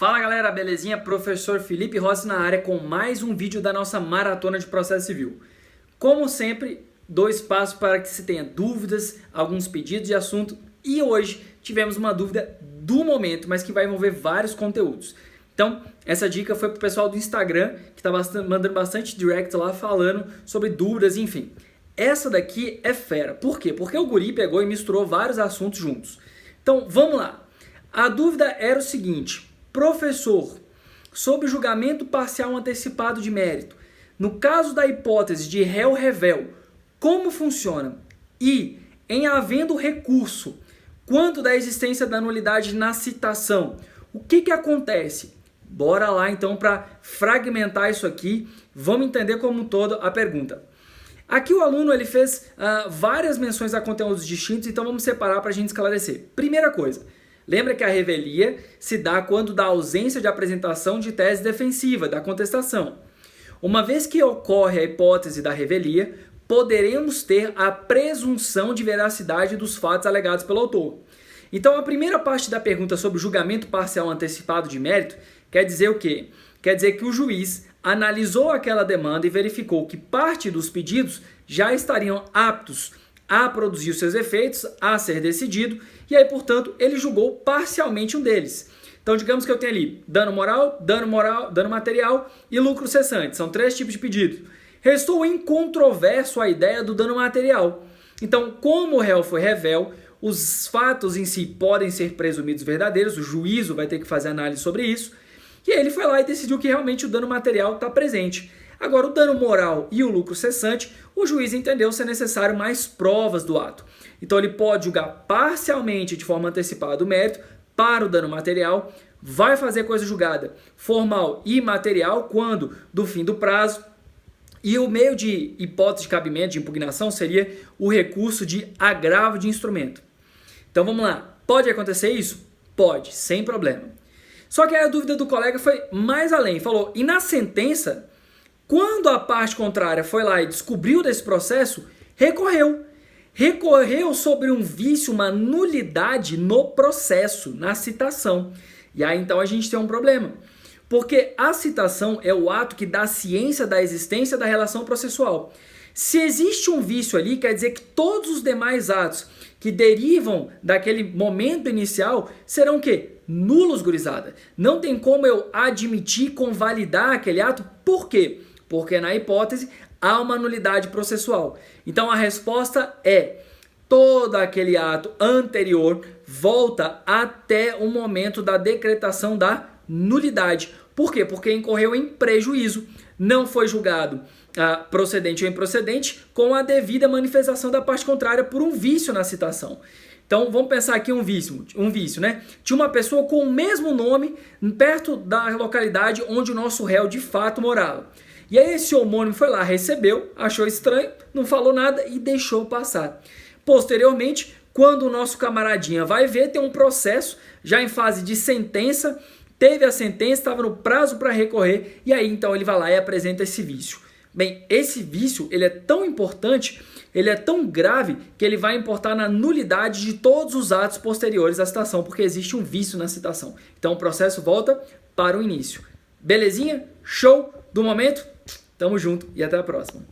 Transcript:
Fala galera, belezinha? Professor Felipe Rossi na área com mais um vídeo da nossa maratona de processo civil. Como sempre, dou espaço para que se tenha dúvidas, alguns pedidos de assunto e hoje tivemos uma dúvida do momento, mas que vai envolver vários conteúdos. Então, essa dica foi para o pessoal do Instagram, que está mandando bastante direct lá falando sobre dúvidas, enfim. Essa daqui é fera. Por quê? Porque o guri pegou e misturou vários assuntos juntos. Então, vamos lá. A dúvida era o seguinte: professor, sob julgamento parcial antecipado de mérito, no caso da hipótese de réu-revel, como funciona? E, em havendo recurso, quanto da existência da nulidade na citação, o que acontece? Bora lá então para fragmentar isso aqui, vamos entender como um todo a pergunta. Aqui o aluno ele fez várias menções a conteúdos distintos, então vamos separar para a gente esclarecer. Primeira coisa, lembra que a revelia se dá quando dá ausência de apresentação de tese defensiva, da contestação. Uma vez que ocorre a hipótese da revelia, poderemos ter a presunção de veracidade dos fatos alegados pelo autor. Então a primeira parte da pergunta sobre julgamento parcial antecipado de mérito quer dizer o quê? Quer dizer que o juiz analisou aquela demanda e verificou que parte dos pedidos já estariam aptos a produzir os seus efeitos, a ser decidido, e aí, portanto, ele julgou parcialmente um deles. Então, digamos que eu tenho ali dano moral, dano material e lucro cessante. São três tipos de pedido. Restou incontroverso a ideia do dano material. Então, como o réu foi revel, os fatos em si podem ser presumidos verdadeiros, o juízo vai ter que fazer análise sobre isso, e aí ele foi lá e decidiu que realmente o dano material está presente. Agora, o dano moral e o lucro cessante, o juiz entendeu ser necessário mais provas do ato. Então, ele pode julgar parcialmente, de forma antecipada, o mérito para o dano material, vai fazer coisa julgada formal e material quando do fim do prazo, e o meio de hipótese de cabimento, de impugnação, seria o recurso de agravo de instrumento. Então, vamos lá. Pode acontecer isso? Pode, sem problema. Só que aí a dúvida do colega foi mais além. Falou, e na sentença, quando a parte contrária foi lá e descobriu desse processo, recorreu. Recorreu sobre um vício, uma nulidade no processo, na citação. E aí então a gente tem um problema. Porque a citação é o ato que dá ciência da existência da relação processual. Se existe um vício ali, quer dizer que todos os demais atos que derivam daquele momento inicial serão o quê? Nulos, gurizada. Não tem como eu admitir, convalidar aquele ato. Por quê? Porque na hipótese há uma nulidade processual. Então a resposta é: todo aquele ato anterior volta até o momento da decretação da nulidade. Por quê? Porque incorreu em prejuízo. Não foi julgado procedente ou improcedente com a devida manifestação da parte contrária por um vício na citação. Então vamos pensar aqui um vício, né? Tinha uma pessoa com o mesmo nome perto da localidade onde o nosso réu de fato morava. E aí esse homônimo foi lá, recebeu, achou estranho, não falou nada e deixou passar. Posteriormente, quando o nosso camaradinha vai ver, tem um processo já em fase de sentença, teve a sentença, estava no prazo para recorrer, e aí então ele vai lá e apresenta esse vício. Bem, esse vício ele é tão importante, ele é tão grave, que ele vai importar na nulidade de todos os atos posteriores à citação, porque existe um vício na citação. Então o processo volta para o início. Belezinha? Show do momento? Tamo junto e até a próxima.